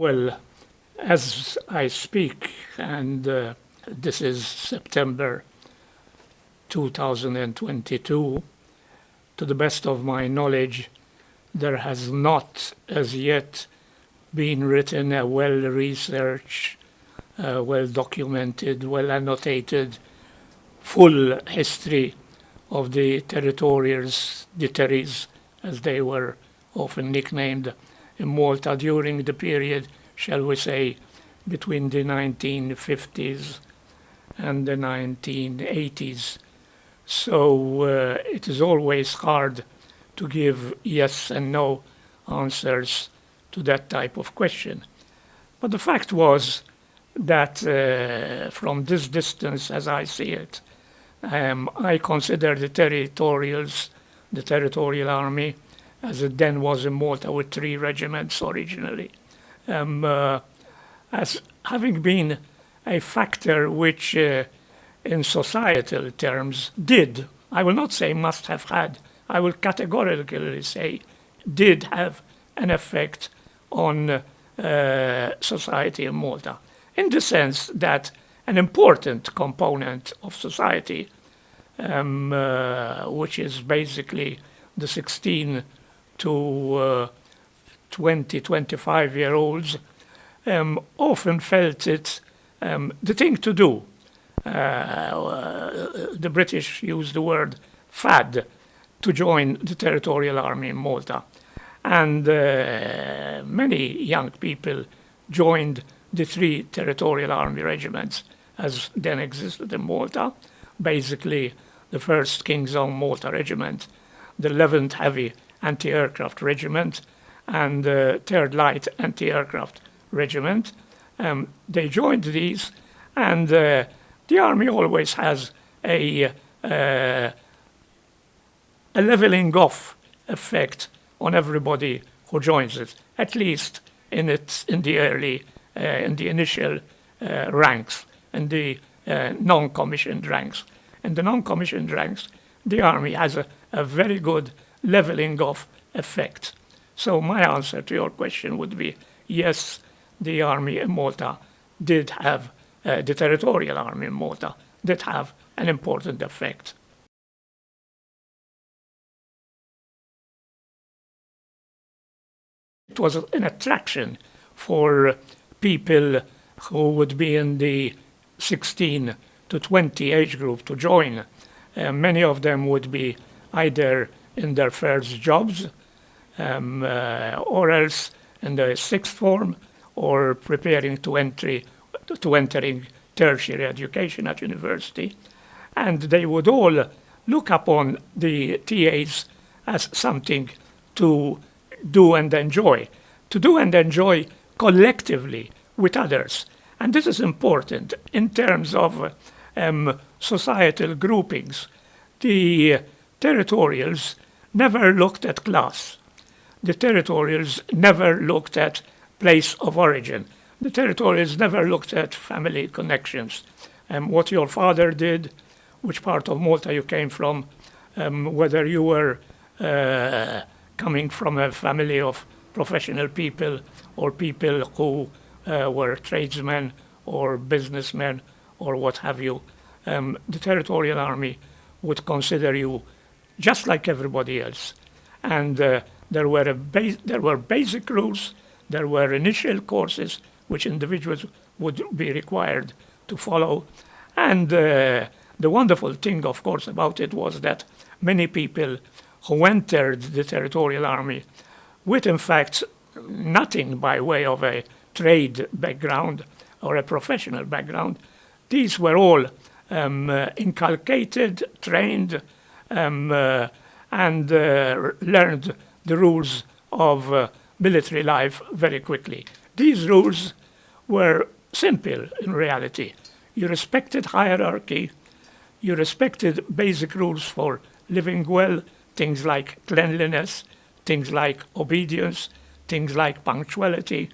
Well, as I speak, and this is September 2022, to the best of my knowledge, there has not as yet been written a well-researched, well-documented, well-annotated, full history of the territorials, the Terries, as they were often nicknamed in Malta during the period, shall we say, between the 1950s and the 1980s. So it is always hard to give yes and no answers to that type of question. But the fact was that from this distance, as I see it, I consider the Territorials, the Territorial Army, as it then was in Malta with 3 regiments originally, as having been a factor which in societal terms did, I will not say must have had, I will categorically say did have an effect on society in Malta, in the sense that an important component of society, which is basically the 16 to 20, 25-year-olds, often felt it the thing to do. The British used the word fad to join the Territorial Army in Malta. And many young people joined the 3 Territorial Army regiments as then existed in Malta, basically the 1st King's Own Malta Regiment, the 11th Heavy Anti-Aircraft Regiment, and the 3rd Light Anti-Aircraft Regiment. They joined these, and the Army always has a leveling off effect on everybody who joins it, at least in the initial ranks, in the non-commissioned ranks. In the non-commissioned ranks, the Army has a very good leveling off effect. So my answer to your question would be yes, the Army in Malta did have, the Territorial Army in Malta did have an important effect. It was an attraction for people who would be in the 16 to 20 age group to join. Many of them would be either in their first jobs or else in the 6th form or preparing to entering tertiary education at university. And they would all look upon the TAs as something to do and enjoy collectively with others. And this is important in terms of societal groupings. The Territorials never looked at class. The Territorials never looked at place of origin. The Territorials never looked at family connections. What your father did, which part of Malta you came from, whether you were coming from a family of professional people or people who were tradesmen or businessmen or what have you, the Territorial Army would consider you just like everybody else. And there were basic rules, there were initial courses which individuals would be required to follow. And the wonderful thing, of course, about it was that many people who entered the Territorial Army with, in fact, nothing by way of a trade background or a professional background, these were all inculcated, trained, and learned the rules of military life very quickly. These rules were simple in reality. You respected hierarchy, you respected basic rules for living well, things like cleanliness, things like obedience, things like punctuality.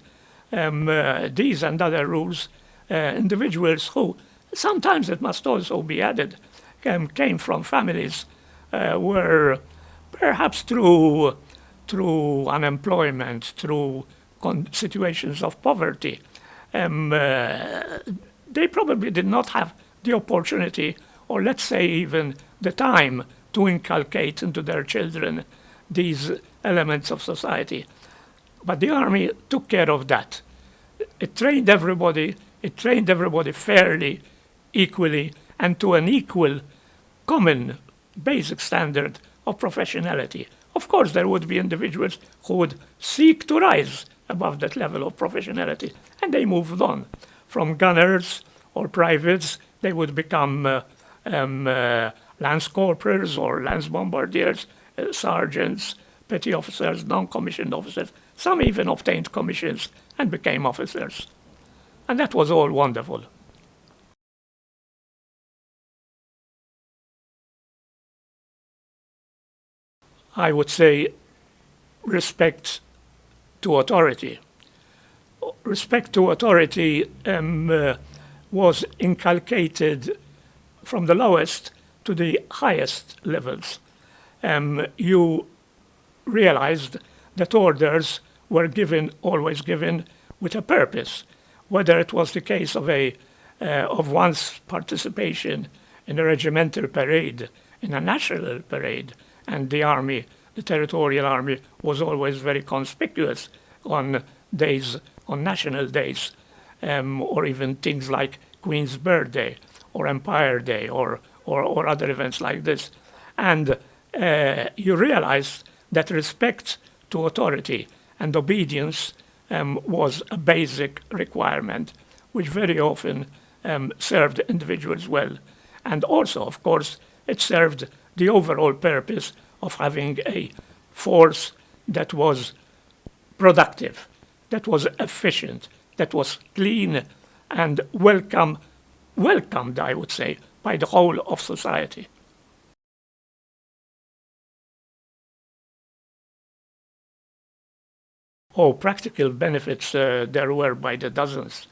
These and other rules, individuals who, sometimes it must also be added, came from families were perhaps through unemployment, through situations of poverty, they probably did not have the opportunity, or let's say even the time, to inculcate into their children these elements of society. But the army took care of that. It trained everybody fairly, equally, and to an equal, common, basic standard of professionality. Of course, there would be individuals who would seek to rise above that level of professionality, and they moved on. From gunners or privates, they would become lance corporals or lance bombardiers, sergeants, petty officers, non-commissioned officers. Some even obtained commissions and became officers. And that was all wonderful. I would say respect to authority. Respect to authority was inculcated from the lowest to the highest levels. You realized that orders were given, always given, with a purpose, whether it was the case of one's participation in a regimental parade, in a national parade, and the army, the Territorial Army, was always very conspicuous on days, on national days, or even things like Queen's Birthday or Empire Day or other events like this. And you realize that respect to authority and obedience was a basic requirement, which very often served individuals well. And also, of course, it served the overall purpose of having a force that was productive, that was efficient, that was clean and welcomed, I would say, by the whole of society. Oh, practical benefits, there were by the dozens.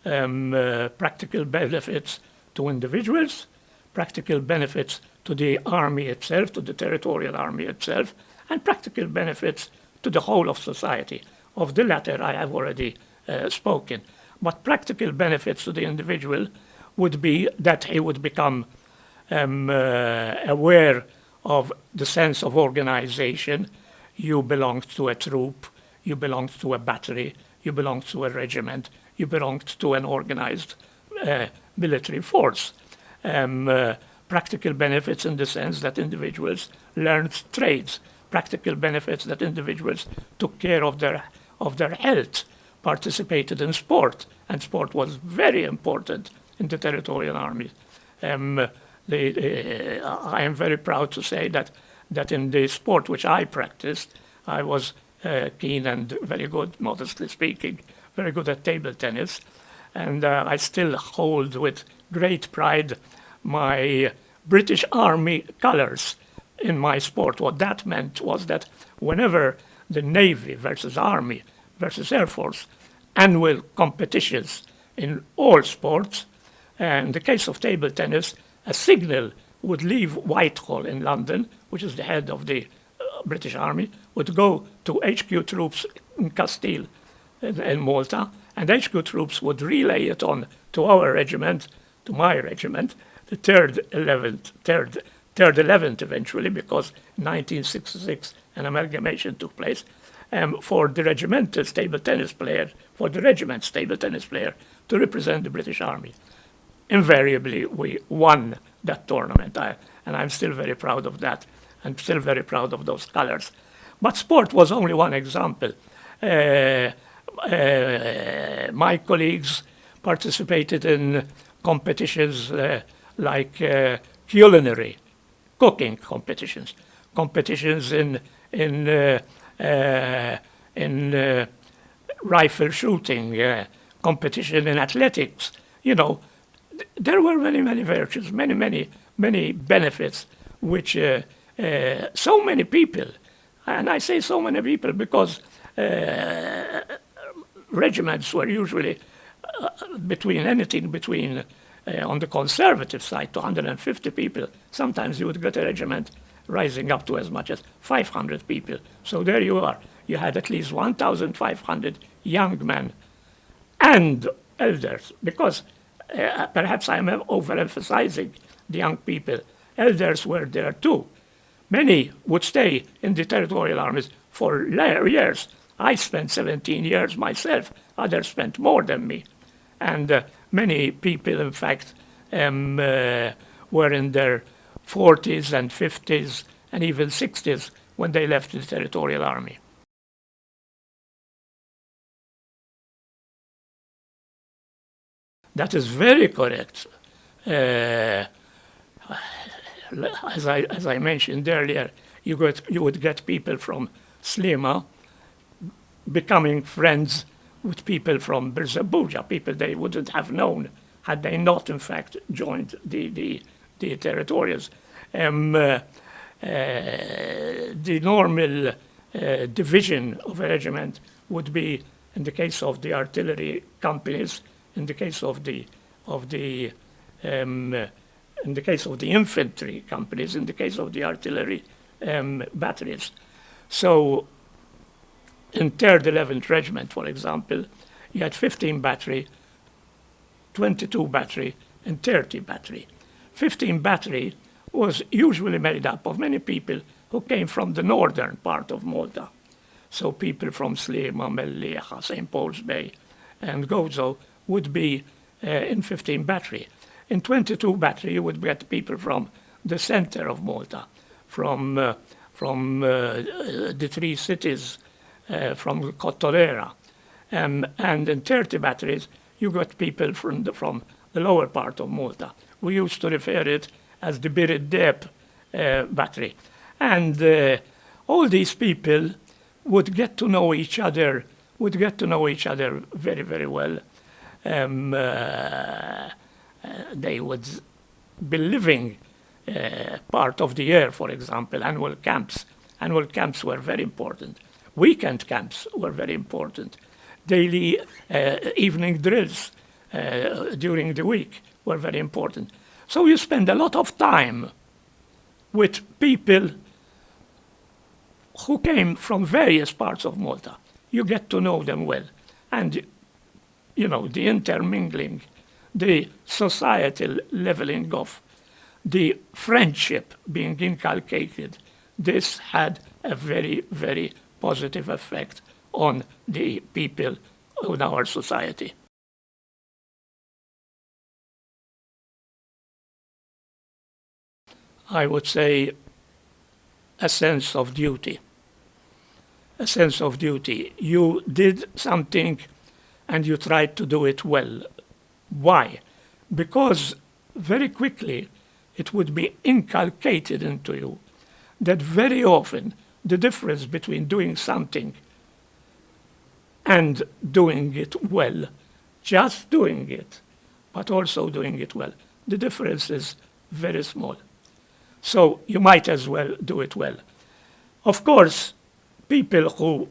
Practical benefits to individuals, practical benefits to the army itself, to the Territorial Army itself, and practical benefits to the whole of society. Of the latter, I have already spoken. But practical benefits to the individual would be that he would become aware of the sense of organization. You belonged to a troop, you belonged to a battery, you belonged to a regiment, you belonged to an organized military force. Practical benefits in the sense that individuals learned trades, practical benefits that individuals took care of their health, participated in sport, and sport was very important in the Territorial Army. I am very proud to say that in the sport which I practiced, I was keen and very good, modestly speaking, very good at table tennis, and I still hold with great pride my British Army colours in my sport. What that meant was that whenever the Navy versus Army versus Air Force annual competitions in all sports, in the case of table tennis, a signal would leave Whitehall in London, which is the head of the British Army, would go to HQ troops in Castile in Malta, and HQ troops would relay it on to our regiment, to my regiment, the 3rd 11th eventually, because in 1966 an amalgamation took place, for the regiment's table tennis player, for the regiment's table tennis player to represent the British Army. Invariably, we won that tournament, and I'm still very proud of that. I'm still very proud of those colors. But sport was only one example. My colleagues participated in competitions like culinary, cooking competitions, competitions in rifle shooting, competition in athletics. You know, there were many virtues, many benefits, which so many people, and I say so many people because regiments were usually between on the conservative side, 250 people. Sometimes you would get a regiment rising up to as much as 500 people. So there you are. you had at least 1,500 young men and elders, because perhaps I'm overemphasizing the young people. Elders were there too. Many would stay in the territorial armies for years. I spent 17 years myself. Others spent more than me. And many people, in fact, were in their 40s and 50s and even 60s when they left the Territorial Army. That is very correct. As I mentioned earlier, you would get people from Slima becoming friends with people from Birzabuja, people they wouldn't have known had they not, in fact, joined the Territorials. The normal division of a regiment would be, in the case of the artillery companies, in the case of the infantry companies, in the case of the artillery batteries. So, in 3rd 11th Regiment, for example, you had 15 battery, 22 battery, and 30 battery. 15 battery was usually made up of many people who came from the northern part of Malta. So people from Slima, Mellieha, St. Paul's Bay, and Gozo would be in 15 battery. In 22 battery, you would get people from the center of Malta, from the 3 cities, from Cottorera. And in 30 batteries, you got people from the lower part of Malta. We used to refer it as the Birid Deb battery. And all these people would get to know each other, very, very well. They would be living part of the year, for example, annual camps. Annual camps were very important. Weekend camps were very important. Daily evening drills during the week were very important. So you spend a lot of time with people who came from various parts of Malta. You get to know them well. And, you know, the intermingling, the societal leveling off, the friendship being inculcated, this had a very, very positive effect on the people in our society. I would say a sense of duty. A sense of duty. You did something and you tried to do it well. Why? Because very quickly it would be inculcated into you that very often the difference between doing something and doing it well, just doing it, but also doing it well, the difference is very small. So you might as well do it well. Of course, people who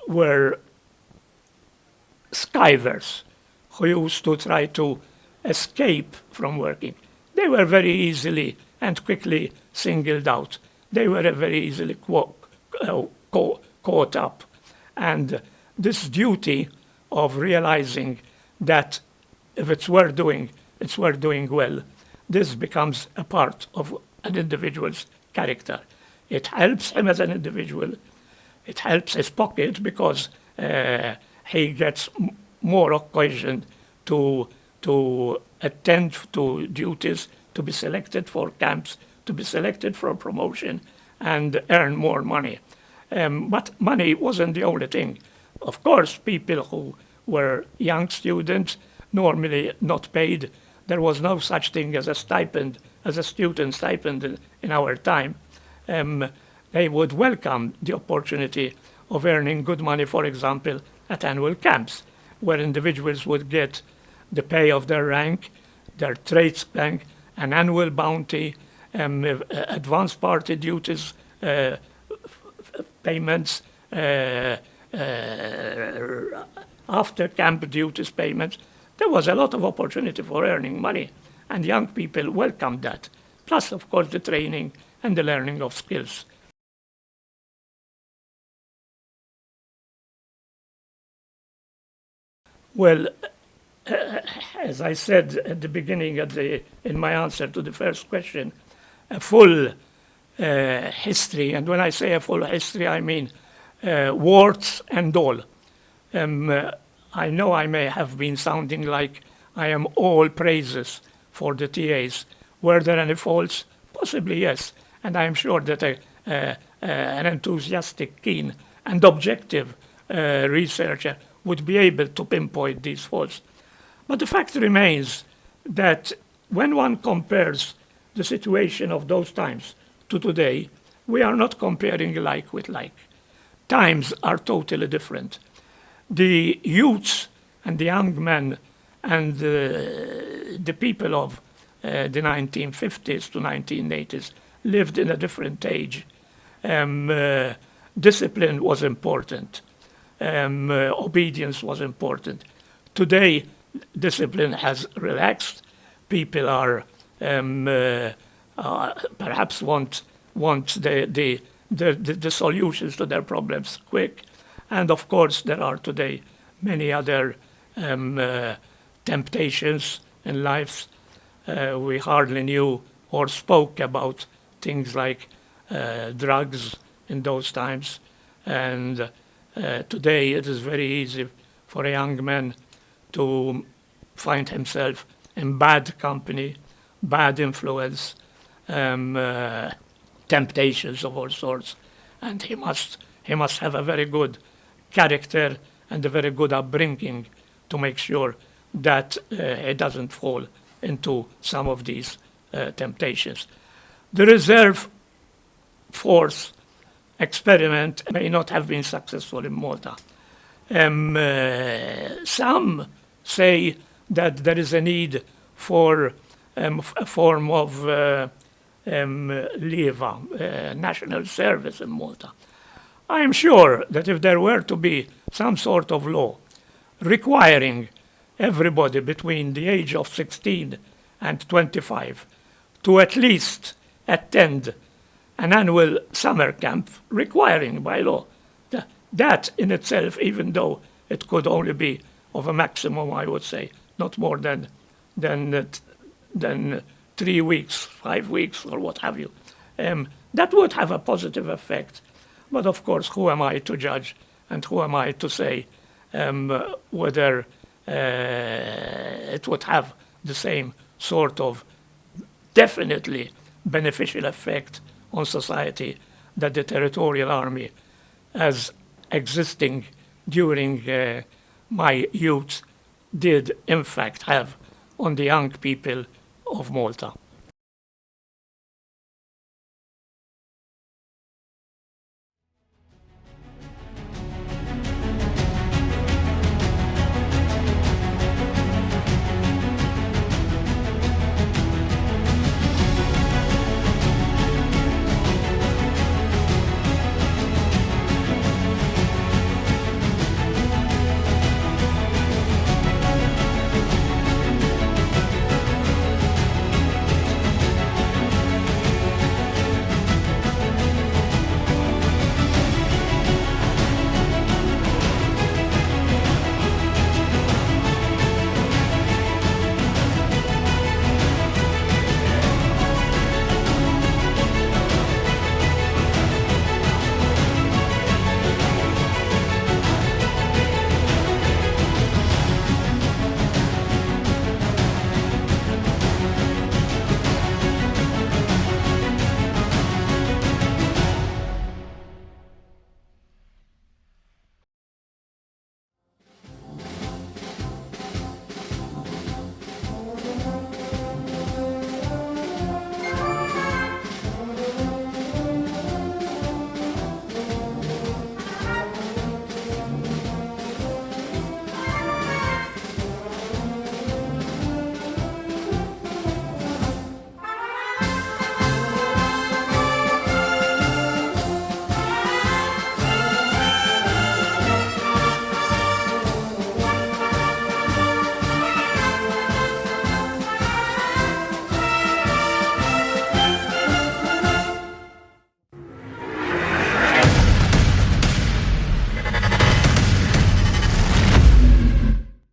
were skivers, who used to try to escape from working, they were very easily and quickly singled out. They were very easily caught up. And this duty of realizing that if it's worth doing well, this becomes a part of an individual's character. It helps him as an individual. It helps his pocket because he gets more occasion to attend to duties, to be selected for camps, to be selected for promotion, and earn more money. But money wasn't the only thing. Of course, people who were young students, normally not paid, there was no such thing as a stipend, as a student stipend in our time. They would welcome the opportunity of earning good money, for example, at annual camps, where individuals would get the pay of their rank, their trades bank, an annual bounty, advance party duties, payments, after camp duties payments. There was a lot of opportunity for earning money, and young people welcomed that. Plus, of course, the training and the learning of skills. Well, as I said at the beginning, in my answer to the first question, a full history, and when I say a full history, I mean warts and all. I know I may have been sounding like I am all praises for the TAs. Were there any faults? Possibly yes, and I am sure that an enthusiastic, keen, and objective researcher would be able to pinpoint these faults. But the fact remains that when one compares the situation of those times to today, we are not comparing like with like. Times are totally different. The youths and the young men and the people of the 1950s to 1980s lived in a different age. Discipline was important. Obedience was important. Today, discipline has relaxed. People are perhaps want the solutions to their problems quick. And of course, there are today many other temptations in life. We hardly knew or spoke about things like drugs in those times. And today it is very easy for a young man to find himself in bad company, bad influence, temptations of all sorts. And he must have a very good character and a very good upbringing to make sure that he doesn't fall into some of these temptations. The reserve force experiment may not have been successful in Malta. Some say that there is a need for a form of LEVA, national service in Malta. I am sure that if there were to be some sort of law requiring everybody between the age of 16 and 25 to at least attend an annual summer camp, requiring by law, that in itself, even though it could only be of a maximum, I would say, not more than 3 weeks, 5 weeks, or what have you, that would have a positive effect. But of course, who am I to judge, and who am I to say whether it would have the same sort of definitely beneficial effect on society that the Territorial Army, as existing during my youth, did in fact have on the young people of Malta.